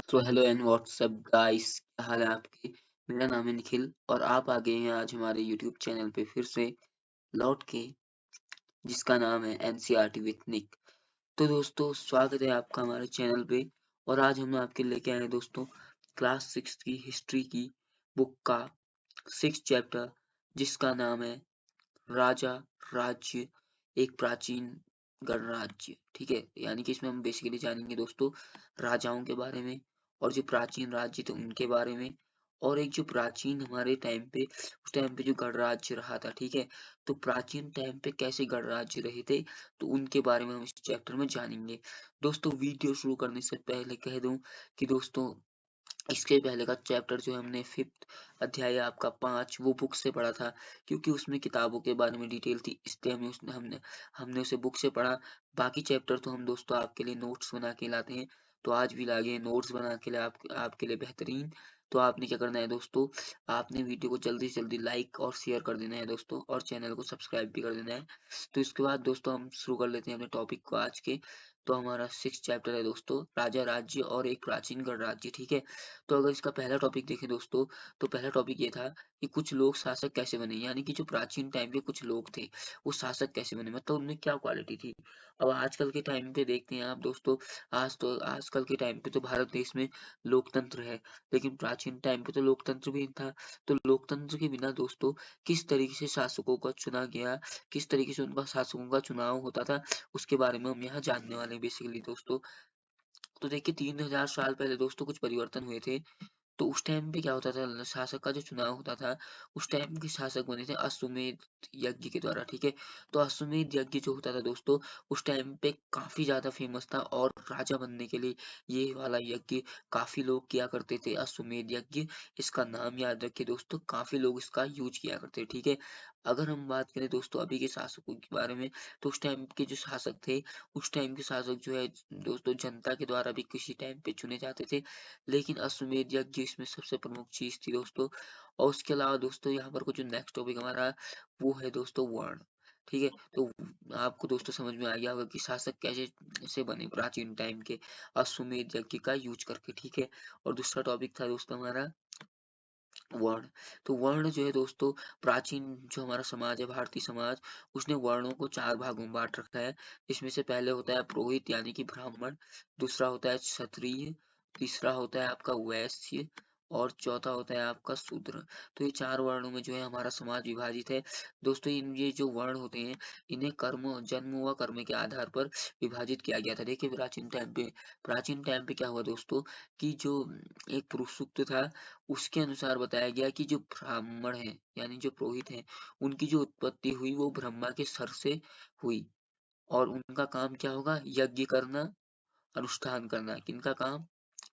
तो hello and WhatsApp guys, क्या हाल है आपके। मेरा नाम है निखिल और आप आ गए हैं आज हमारे यूट्यूब चैनल पे फिर से लौट के, जिसका नाम है एनसीईआरटी विथ निक। तो दोस्तों, स्वागत है आपका हमारे चैनल पे। और आज हम आपके लेके आए हैं दोस्तों क्लास 6 की हिस्ट्री की बुक का 6 चैप्टर, जिसका नाम है राजा राज्य, एक प्राचीन गणराज्य। ठीक है, यानी कि इसमें हम बेसिकली जानेंगे दोस्तों राजाओं के बारे में, और जो प्राचीन राज्य थे उनके बारे में, और एक जो प्राचीन हमारे टाइम पे उस टाइम पे जो गणराज्य रहा था। ठीक है, तो प्राचीन टाइम पे कैसे गणराज्य रहे थे, तो उनके बारे में हम इस चैप्टर में जानेंगे। दोस्तों, वीडियो शुरू करने से पहले कह दूं कि दोस्तों इसके पहले का चैप्टर जो है हमने 5th अध्याय आपका 5 वो बुक से पढ़ा था, क्योंकि उसमें किताबों के बारे में डिटेल थी, इसलिए हमें उसने हमने हमने उसे बुक से पढ़ा। बाकी चैप्टर तो हम दोस्तों आपके लिए नोट्स बना के लाते हैं, तो आज भी लागे हैं नोट्स बना के लिए आपके लिए बेहतरीन। तो आपने क्या करना है दोस्तों, आपने वीडियो को जल्दी से जल्दी लाइक और शेयर कर देना है दोस्तों, और चैनल को सब्सक्राइब भी कर देना है। तो इसके बाद दोस्तों हम शुरू कर लेते हैं अपने टॉपिक को आज के। तो हमारा 6 चैप्टर है दोस्तों राजा राज्य और एक प्राचीन गणराज्य। ठीक है, तो अगर इसका पहला टॉपिक देखें दोस्तों, तो पहला टॉपिक ये था कि कुछ लोग शासक कैसे बने, यानी कि जो प्राचीन टाइम के कुछ लोग थे वो शासक कैसे बने, मतलब उनमें क्या क्वालिटी थी। अब आजकल के टाइम पे देखते हैं आप दोस्तों, आजकल के टाइम पे तो भारत देश में लोकतंत्र है, लेकिन प्राचीन टाइम पे तो लोकतंत्र भी नहीं था। तो लोकतंत्र के बिना दोस्तों किस तरीके से शासकों का चुना गया, किस तरीके से उनका शासकों का चुनाव होता था, उसके बारे में हम यहाँ जानने वाले हैं बेसिकली दोस्तों। तो देखिए 3000 साल पहले दोस्तों कुछ परिवर्तन हुए थे। तो उस टाइम पे क्या होता था, शासक का जो चुनाव होता था, उस टाइम के शासक बने थे अश्वमेध यज्ञ के द्वारा। ठीक है, तो अश्वमेध यज्ञ जो होता था दोस्तों उस टाइम पे काफी ज्यादा फेमस था, और राजा बनने के लिए ये वाला यज्ञ काफी लोग किया करते थे, अश्वमेध यज्ञ। इसका नाम याद रखिए दोस्तों, काफी लोग इसका यूज किया करते थे। ठीक है, अगर हम बात करें दोस्तों अभी के शासकों के बारे में, तो उस टाइम के जो शासक थे, उस टाइम के शासक जो है दोस्तों जनता के द्वारा भी किसी टाइम पे चुने जाते थे, लेकिन अश्वमेध यज्ञ इसमें सबसे प्रमुख चीज थी दोस्तों। और उसके अलावा दोस्तों यहाँ पर कुछ जो नेक्स्ट टॉपिक हमारा वो है दोस्तों वर्ण। ठीक है, तो आपको दोस्तों समझ में आ गया होगा कि शासक कैसे से बने प्राचीन टाइम के, अश्वमेध यज्ञ का यूज करके। ठीक है, और दूसरा टॉपिक था दोस्तों हमारा वर्ण। तो वर्ण जो है दोस्तों, प्राचीन जो हमारा समाज है, भारतीय समाज, उसने वर्णों को 4 भागों में बांट रखा है। इसमें से पहले होता है पुरोहित यानी कि ब्राह्मण, दूसरा होता है क्षत्रिय, तीसरा होता है आपका वैश्य, और चौथा होता है आपका शूद्र। तो ये 4 वर्णों में जो है हमारा समाज विभाजित है दोस्तों। इन ये जो वर्ण होते हैं, इन्हें कर्म, जन्म व कर्म के आधार पर विभाजित किया गया था। देखिए प्राचीन टाइम पे क्या हुआ दोस्तों, कि जो एक पुरुष सूक्त था, उसके अनुसार बताया गया कि जो ब्राह्मण हैं यानी जो पुरोहित हैं, उनकी जो उत्पत्ति हुई वो ब्रह्मा के सर से हुई, और उनका काम क्या होगा, यज्ञ करना, अनुष्ठान करना। किनका काम,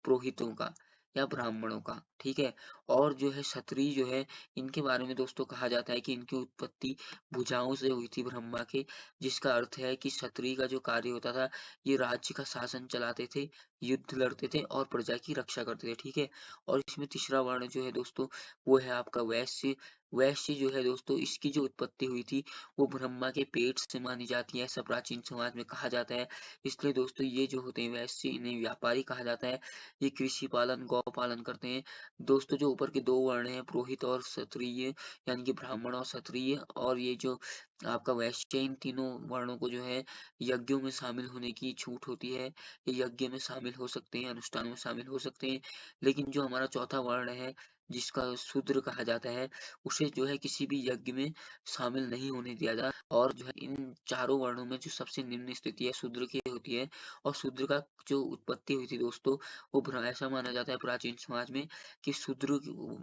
पुरोहितों का या ब्राह्मणों का। ठीक है, और जो है क्षत्रिय जो है, इनके बारे में दोस्तों कहा जाता है कि इनकी उत्पत्ति भुजाओं से हुई थी ब्रह्मा के, जिसका अर्थ है कि क्षत्रिय का जो कार्य होता था, ये राज्य का शासन चलाते थे, युद्ध लड़ते थे और प्रजा की रक्षा करते थे। ठीक है, और इसमें तीसरा वर्ण जो है दोस्तों वो है आपका वैश्य। वैश्य जो है दोस्तों, इसकी जो उत्पत्ति हुई थी वो ब्रह्मा के पेट से मानी जाती है, ऐसा प्राचीन समाज में कहा जाता है। इसलिए दोस्तों ये जो होते हैं वैश्य, इन्हें व्यापारी कहा जाता है। ये कृषि पालन, गौ पालन करते हैं। दोस्तों जो ऊपर के 2 वर्ण हैं पुरोहित और क्षत्रिय, यानी कि ब्राह्मण और क्षत्रिय, और ये जो आपका वैश्य, इन तीनों वर्णों को जो है यज्ञों में शामिल होने की छूट होती है। ये यज्ञ में शामिल हो सकते हैं, अनुष्ठान में शामिल हो सकते हैं। लेकिन जो हमारा चौथा वर्ण है, जिसका शूद्र कहा जाता है, उसे जो है किसी भी यज्ञ में शामिल नहीं होने दिया जाता। और जो है इन चारों वर्णों में जो सबसे निम्न स्थिति है शूद्र की होती है। और शूद्र का जो उत्पत्ति हुई थी दोस्तों, वो ऐसा माना जाता है प्राचीन समाज में कि शूद्र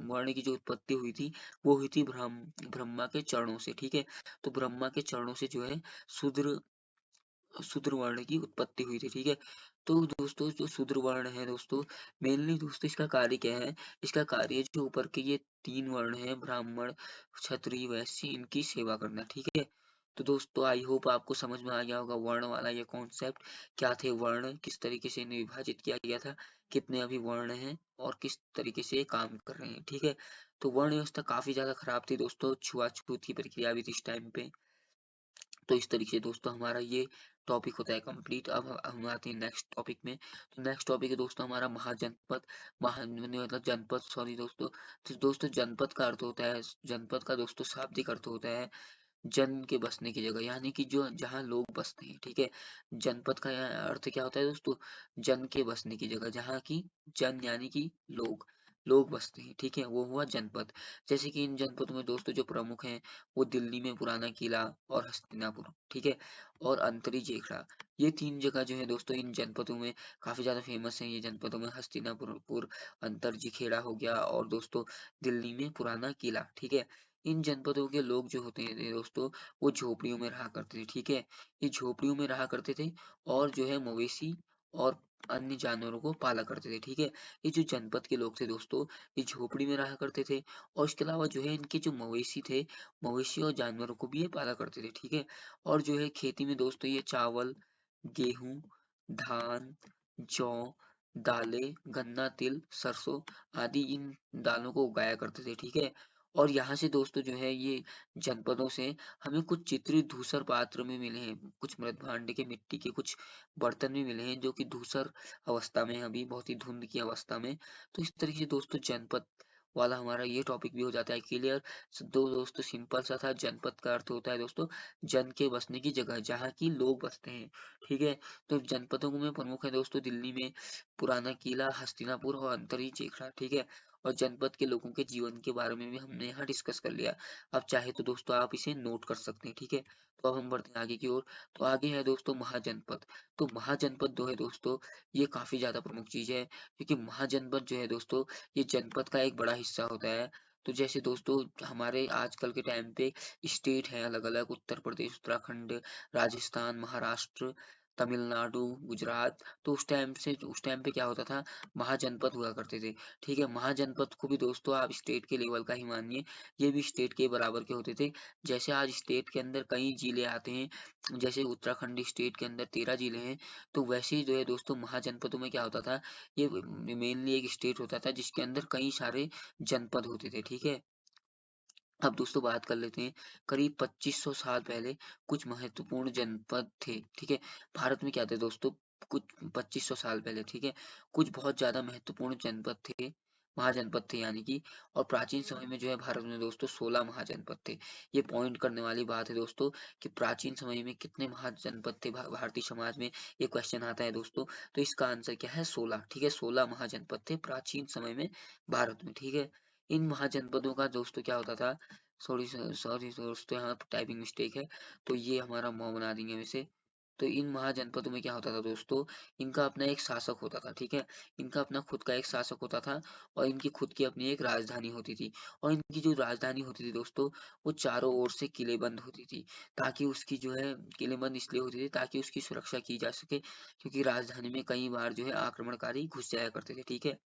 वर्ण की जो उत्पत्ति हुई थी वो हुई थी ब्रह्मा के चरणों से। ठीक है, तो ब्रह्मा के चरणों से जो है शूद्र शूद्र वर्ण की उत्पत्ति हुई थी। ठीक है, तो दोस्तों जो शूद्र वर्ण है दोस्तों, मेनली दोस्तों इसका कार्य क्या है, इसका कार्य जो ऊपर के ये 3 वर्ण है, ब्राह्मण, क्षत्रिय, वैश्य, इनकी सेवा करना। ठीक है, तो दोस्तों आई होप आपको समझ में आ गया होगा वर्ण वाला ये कॉन्सेप्ट, क्या थे वर्ण, किस तरीके से इन्हें विभाजित किया गया था, कितने अभी वर्ण हैं, और किस तरीके से ये काम कर रहे हैं। ठीक है, तो वर्ण व्यवस्था काफी ज्यादा खराब थी दोस्तों, छुआछूत की प्रक्रिया भी थी इस टाइम पे। तो इस तरीके से दोस्तों हमारा ये टॉपिक होता है कंप्लीट। अब हम आते हैं नेक्स्ट टॉपिक में। तो नेक्स्ट टॉपिक है दोस्तों हमारा महाजनपद। मतलब जनपद, सॉरी दोस्तों। तो दोस्तों जनपद का अर्थ होता है, जनपद का दोस्तों शाब्दिक अर्थ होता है जन के बसने की जगह, यानी कि जो जहाँ लोग बसते हैं, ठीक है। जनपद का यहाँ अर्थ क्या होता है दोस्तों? जन के बसने की जगह, जहाँ की जन यानी कि लोग, लोग बसते हैं, ठीक है, वो हुआ जनपद। जैसे कि इन जनपदों में दोस्तों जो प्रमुख हैं वो दिल्ली में पुराना किला और हस्तिनापुर, ठीक है, और अंतरी जेखड़ा, ये तीन जगह जो है दोस्तों इन जनपदों में काफी ज्यादा फेमस है। ये जनपदों में हस्तिनापुर, अंतरजीखेड़ा हो गया, और दोस्तों दिल्ली में पुराना किला, ठीक है। इन जनपदों के लोग जो होते हैं दोस्तों, वो झोपड़ियों में रहा करते थे, ठीक है। ये झोपड़ियों में रहा करते थे और जो है मवेशी और अन्य जानवरों को पाला करते थे, ठीक है। ये जो जनपद के लोग थे दोस्तों, ये झोपड़ी में रहा करते थे, और इसके अलावा जो है इनके जो मवेशी थे, मवेशी और जानवरों को भी ये पाला करते थे, ठीक है। और जो है खेती में दोस्तों ये चावल, गेहूं, धान, जौ, दालें, गन्ना, तिल, सरसों आदि इन दालों को उगाया करते थे, ठीक है। और यहाँ से दोस्तों जो है ये जनपदों से हमें कुछ चित्रित धूसर पात्र में मिले हैं, कुछ मृत भांड के मिट्टी के कुछ बर्तन भी मिले हैं जो कि धूसर अवस्था में हैं, अभी बहुत ही धुंध की अवस्था में। तो इस तरीके से दोस्तों जनपद वाला हमारा ये टॉपिक भी हो जाता है क्लियर। दो दोस्तों सिंपल सा था। जनपद का अर्थ होता है दोस्तों जन के बसने की जगह, जहाँ की लोग बसते हैं, ठीक है। तो जनपदों में प्रमुख है दोस्तों दिल्ली में पुराना किला, हस्तिनापुर और अंतरी जेखड़ा, ठीक है। और जनपद के लोगों के जीवन के बारे में भी हमने यहाँ डिस्कस कर लिया। अब चाहे तो दोस्तों आप इसे नोट कर सकते हैं, ठीक है। तो अब हम बढ़ते हैं आगे की ओर। तो आगे है दोस्तों महाजनपद। तो महाजनपद जो है दोस्तों, ये काफी ज्यादा प्रमुख चीज है, क्योंकि महाजनपद जो है दोस्तों, ये जनपद का एक बड़ा हिस्सा होता है। तो जैसे दोस्तों हमारे आजकल के टाइम पे स्टेट हैं अलग अलग, उत्तर प्रदेश, उत्तराखंड, राजस्थान, महाराष्ट्र, तमिलनाडु, गुजरात। तो उस टाइम पे क्या होता था, महाजनपद हुआ करते थे, ठीक है। महाजनपद को भी दोस्तों आप स्टेट के लेवल का ही मानिए, ये भी स्टेट के बराबर के होते थे। जैसे आज स्टेट के अंदर कई जिले आते हैं, जैसे उत्तराखंड स्टेट के अंदर 13 जिले हैं, तो वैसे ही जो है दोस्तों महाजनपदों में क्या होता था, ये मेनली एक स्टेट होता था जिसके अंदर कई सारे जनपद होते थे, ठीक है। अब दोस्तों बात कर लेते हैं, करीब 2500 साल पहले कुछ महत्वपूर्ण जनपद थे, ठीक है। भारत में क्या थे दोस्तों, कुछ 2500 साल पहले, ठीक है, कुछ बहुत ज्यादा महत्वपूर्ण जनपद थे, महाजनपद थे यानी कि। और प्राचीन समय में जो है भारत में दोस्तों 16 महाजनपद थे। ये पॉइंट करने वाली बात है दोस्तों कि प्राचीन समय में कितने महाजनपद थे भारतीय समाज में, ये क्वेश्चन आता है दोस्तों। तो इसका आंसर क्या है, 16, ठीक है। 16 महाजनपद थे प्राचीन समय में भारत में, ठीक है। इन महाजनपदों का दोस्तों क्या होता था, सॉरी सॉरी दोस्तों यहाँ टाइपिंग मिस्टेक है, तो ये हमारा बना देंगे वैसे। तो इन महाजनपदों में क्या होता था दोस्तों, इनका अपना एक शासक होता था, ठीक है। इनका अपना खुद का एक शासक होता था, और इनकी खुद की अपनी एक राजधानी होती थी। और इनकी जो राजधानी होती थी दोस्तों, वो चारों ओर से किलेबंद होती थी, ताकि उसकी जो है किलेबंद इसलिए होती थी ताकि उसकी सुरक्षा की जा सके, क्योंकि राजधानी में कई बार जो है आक्रमणकारी घुस जाया करते थे, ठीक है।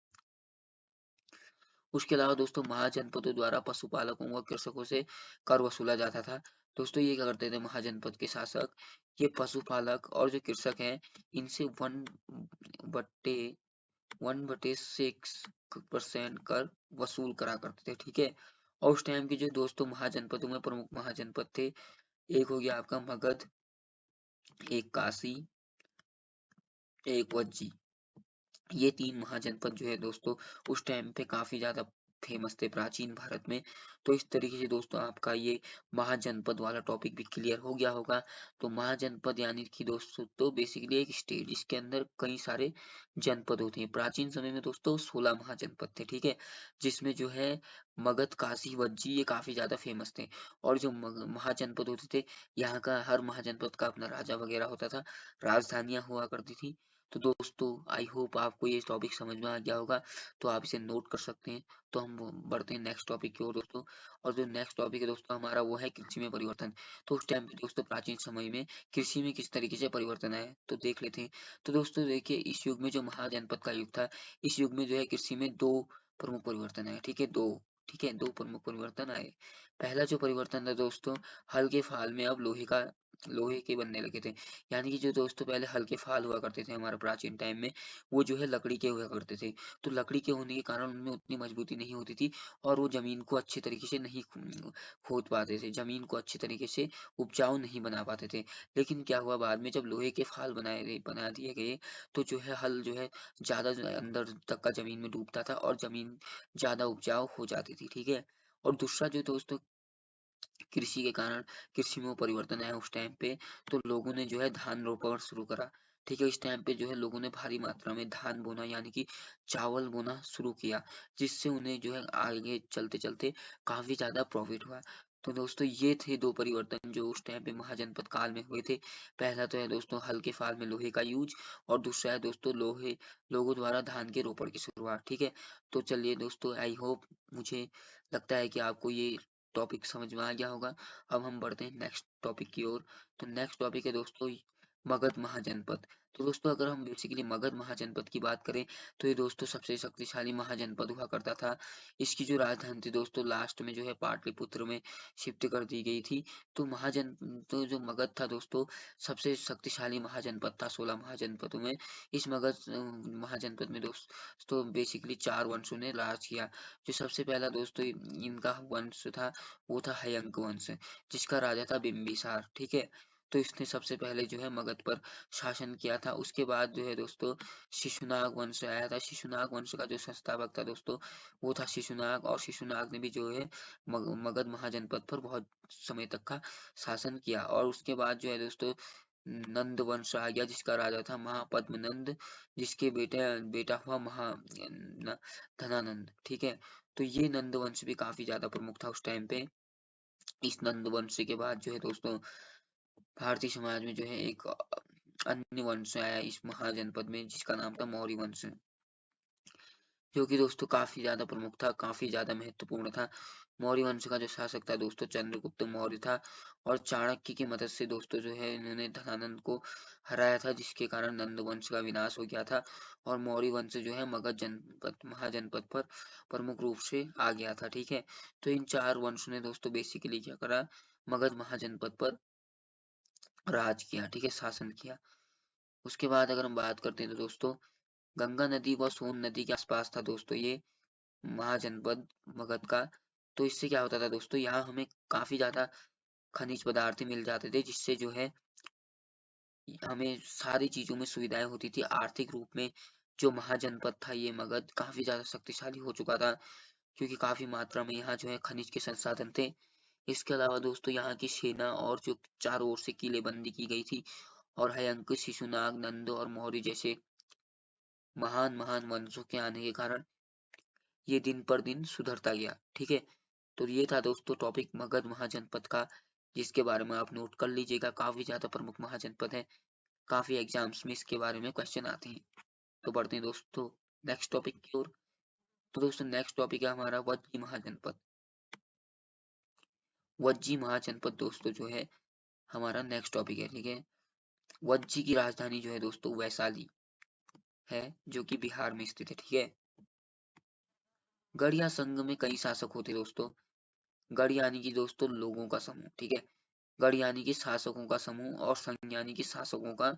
उसके अलावा दोस्तों महाजनपदों द्वारा पशुपालकों व कृषकों से कर वसूला जाता था। दोस्तों ये क्या करते थे महाजनपद के शासक, ये पशुपालक और जो कृषक हैं इनसे बट्टे 1/6% कर वसूल करा करते थे, ठीक है। और उस टाइम के जो दोस्तों महाजनपदों में प्रमुख महाजनपद थे, एक हो गया आपका मगध, एक काशी, एक वज्जी। ये तीन महाजनपद जो है दोस्तों उस टाइम पे काफी ज्यादा फेमस थे प्राचीन भारत में। तो इस तरीके से दोस्तों आपका ये महाजनपद वाला टॉपिक भी क्लियर हो गया होगा। तो महाजनपद यानी कि दोस्तों तो बेसिकली एक स्टेट जिसके अंदर कई सारे जनपद होते हैं। प्राचीन समय में दोस्तों 16 महाजनपद थे, ठीक है, जिसमें जो है मगध, काशी, वज्जी ये काफी ज्यादा फेमस थे। और जो महाजनपद होते थे, यहाँ का हर महाजनपद का अपना राजा वगैरह होता था, राजधानियां हुआ करती थी। तो दोस्तों आई होप आपको ये टॉपिक समझ में आ गया होगा, तो आप इसे नोट कर सकते हैं। तो हम बढ़ते हैं नेक्स्ट टॉपिक की ओर दोस्तों। और जो नेक्स्ट टॉपिक है दोस्तों हमारा वो है कृषि में परिवर्तन। तो उस टाइम पे दोस्तों प्राचीन समय में कृषि में किस तरीके से परिवर्तन आया तो देख लेते हैं। तो दोस्तों देखिए इस युग में जो महाजनपद का युग था, इस युग में जो है कृषि में दो प्रमुख परिवर्तन आए, ठीक है, दो, ठीक है, दो प्रमुख परिवर्तन आए। पहला जो परिवर्तन था दोस्तों, हल के फाल में अब लोहे का लोहे के बनने लगे थे। यानी कि जो दोस्तों पहले हल्के फाल हुआ करते थे हमारे प्राचीन टाइम में, वो जो है लकड़ी के हुआ करते थे। तो लकड़ी के होने के कारण उनमें उतनी मजबूती नहीं होती थी और वो ज़मीन को अच्छे तरीके से नहीं खोद पाते थे, ज़मीन को अच्छे तरीके से उपजाऊ नहीं बना पाते थे। लेकिन क्या हुआ बाद में जब लोहे के फाल बना दिए गए, तो जो है हल जो है ज़्यादा जो है अंदर तक का ज़मीन में डूबता था और ज़मीन ज़्यादा उपजाऊ हो जाती थी, ठीक है? और दूसरा जो दोस्तों कृषि के कारण कृषि में वो परिवर्तन आया उस टाइम पे, तो लोगों ने जो है धान रोपण शुरू करा। ठीक है? इस टाइम पे जो है लोगों ने भारी मात्रा में धान बोना यानी कि चावल बोना शुरू किया, जिससे उन्हें जो है आगे चलते-चलते काफ़ी ज़्यादा प्रॉफ़िट हुआ। तो दोस्तों ये थे 2 परिवर्तन जो उस टाइम पे महाजनपद काल में हुए थे। पहला तो है दोस्तों हल के फाल में लोहे का यूज़ और दूसरा है दोस्तों लोगों द्वारा धान के रोपण की शुरुआत। ठीक है? तो चलिए दोस्तों आई होप मुझे लगता है कि आपको ये टॉपिक समझ में आ गया होगा। अब हम बढ़ते हैं नेक्स्ट टॉपिक की ओर। तो नेक्स्ट टॉपिक है दोस्तों मगध महाजनपद। तो दोस्तों अगर हम बेसिकली मगध महाजनपद की बात करें तो ये दोस्तों सबसे शक्तिशाली महाजनपद हुआ करता था। इसकी जो राजधानी थी दोस्तों लास्ट में जो है पाटलिपुत्र में शिफ्ट कर दी गई थी। तो जो मगध था दोस्तों सबसे शक्तिशाली महाजनपद था 16 महाजनपदों में। इस मगध महाजनपद में दोस्तों बेसिकली 4 वंशों ने राज किया। जो सबसे पहला दोस्तों इनका वंश था वो था हयंक वंश, जिसका राजा था बिंबिसार, ठीक है? तो इसने सबसे पहले जो है मगध पर शासन किया था। उसके बाद जो है दोस्तों शिशुनाग वंश आया था। शिशुनाग वंश का जो संस्थापक था दोस्तों वो था शिशुनाग और शिशुनाग ने भी जो है मगध महाजनपद पर बहुत समय तक का शासन किया और उसके बाद जो है दोस्तों नंद वंश आ गया जिसका राजा था महापद्म नंद, जिसके बेटा हुआ धनानंद, ठीक है? तो ये नंद वंश भी काफी ज्यादा प्रमुख था उस टाइम पे। इस नंद वंश के बाद जो है दोस्तों भारतीय समाज में जो है एक अन्य वंश आया इस महाजनपद में जिसका नाम था मौर्य वंश, जो कि दोस्तों काफी ज्यादा प्रमुख था, काफी ज्यादा महत्वपूर्ण था। मौर्य वंश का जो शासक था दोस्तों चंद्रगुप्त मौर्य था और चाणक्य की मदद से दोस्तों जो है इन्होंने धनानंद को हराया था, जिसके कारण नंद वंश का विनाश हो गया था और मौर्य वंश जो है मगध जनपद महाजनपद पर प्रमुख रूप से आ गया था, ठीक है? तो इन 4 वंशों ने दोस्तों बेसिकली क्या करा, मगध महाजनपद पर राज किया, ठीक है? शासन किया। उसके बाद अगर हम बात करते हैं तो दोस्तों गंगा नदी व सोन नदी के आसपास था दोस्तों ये महाजनपद मगध का। तो इससे क्या होता था दोस्तों यहाँ हमें काफी ज्यादा खनिज पदार्थ मिल जाते थे, जिससे जो है हमें सारी चीजों में सुविधाएं होती थी। आर्थिक रूप में जो महाजनपद था ये मगध काफी ज्यादा शक्तिशाली हो चुका था, क्योंकि काफी मात्रा में यहाँ जो है खनिज के संसाधन थे। इसके अलावा दोस्तों यहाँ की सेना और जो चारों ओर से किलेबंदी की गई थी और हयंक शिशुनाग नंद और मौर्य जैसे महान महान वंशों के आने के कारण ये दिन पर दिन सुधरता गया, ठीक है? तो ये था दोस्तों टॉपिक मगध महाजनपद का, जिसके बारे में आप नोट कर लीजिएगा। काफी ज्यादा प्रमुख महाजनपद है, काफी एग्जाम्स में इसके बारे में क्वेश्चन आते हैं। तो बढ़ते हैं दोस्तों नेक्स्ट टॉपिक की ओर। तो दोस्तों नेक्स्ट टॉपिक है हमारा वज्जी महाजनपद। वज्जी महाजनपद दोस्तों जो है हमारा नेक्स्ट टॉपिक है, ठीक है? वज्जी की राजधानी जो है दोस्तों वैशाली है, जो कि बिहार में स्थित है, ठीक है? गढ़ या संघ में कई शासक होते दोस्तों। गढ़ यानी कि दोस्तों लोगों का समूह, ठीक है? गढ़ यानी कि शासकों का समूह और संघ यानी कि शासकों का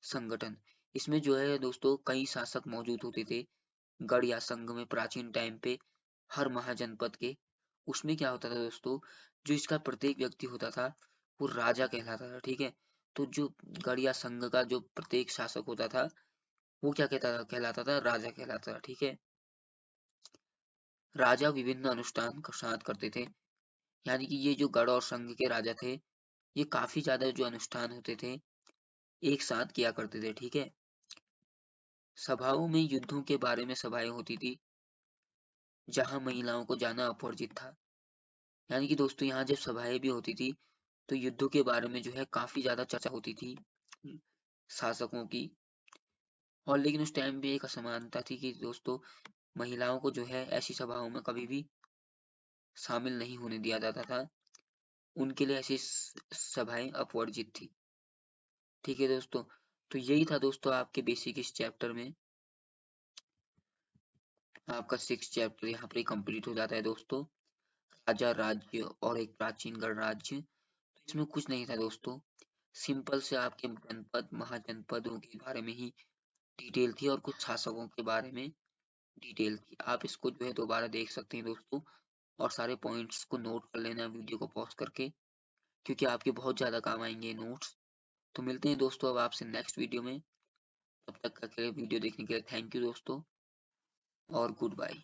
संगठन। इसमें जो है दोस्तों कई शासक मौजूद होते थे गढ़ या संघ में प्राचीन टाइम पे हर महाजनपद के। उसमें क्या होता था दोस्तों, जो इसका प्रत्येक व्यक्ति होता था वो राजा कहलाता था, ठीक है? तो जो गढ़ या संघ का जो प्रत्येक शासक होता था वो क्या कहलाता था, राजा कहलाता था, ठीक है? राजा विभिन्न अनुष्ठान का साथ करते थे। यानी कि ये जो गढ़ और संघ के राजा थे ये काफी ज्यादा जो अनुष्ठान होते थे एक साथ किया करते थे, ठीक है? सभाओं में युद्धों के बारे में सभाएं होती थी जहां महिलाओं को जाना अपवर्जित था। यानी कि दोस्तों यहाँ जब सभाएं भी होती थी तो युद्धों के बारे में जो है काफी ज्यादा चर्चा होती थी शासकों की। और लेकिन उस टाइम पे एक असमानता थी कि दोस्तों महिलाओं को जो है ऐसी सभाओं में कभी भी शामिल नहीं होने दिया जाता था। उनके लिए ऐसी सभाएं अपवर्जित थी, ठीक है दोस्तों? तो यही था दोस्तों आपके बेसिक इस चैप्टर में। आपका 6 चैप्टर यहाँ पर कंप्लीट हो जाता है दोस्तों। राजा राज्य और एक प्राचीन गणराज्य। तो इसमें कुछ नहीं था दोस्तों, सिंपल से आपके जनपद महाजनपदों के बारे में ही डिटेल थी और कुछ शासकों के बारे में डिटेल थी। आप इसको जो है दोबारा देख सकते हैं दोस्तों, और सारे पॉइंट्स को नोट कर लेना वीडियो को पॉज करके, क्योंकि आपके बहुत ज़्यादा काम आएंगे ये नोट्स। तो मिलते हैं दोस्तों अब आपसे नेक्स्ट वीडियो में। तब तक के लिए वीडियो देखने के लिए थैंक यू दोस्तों, और गुड बाय।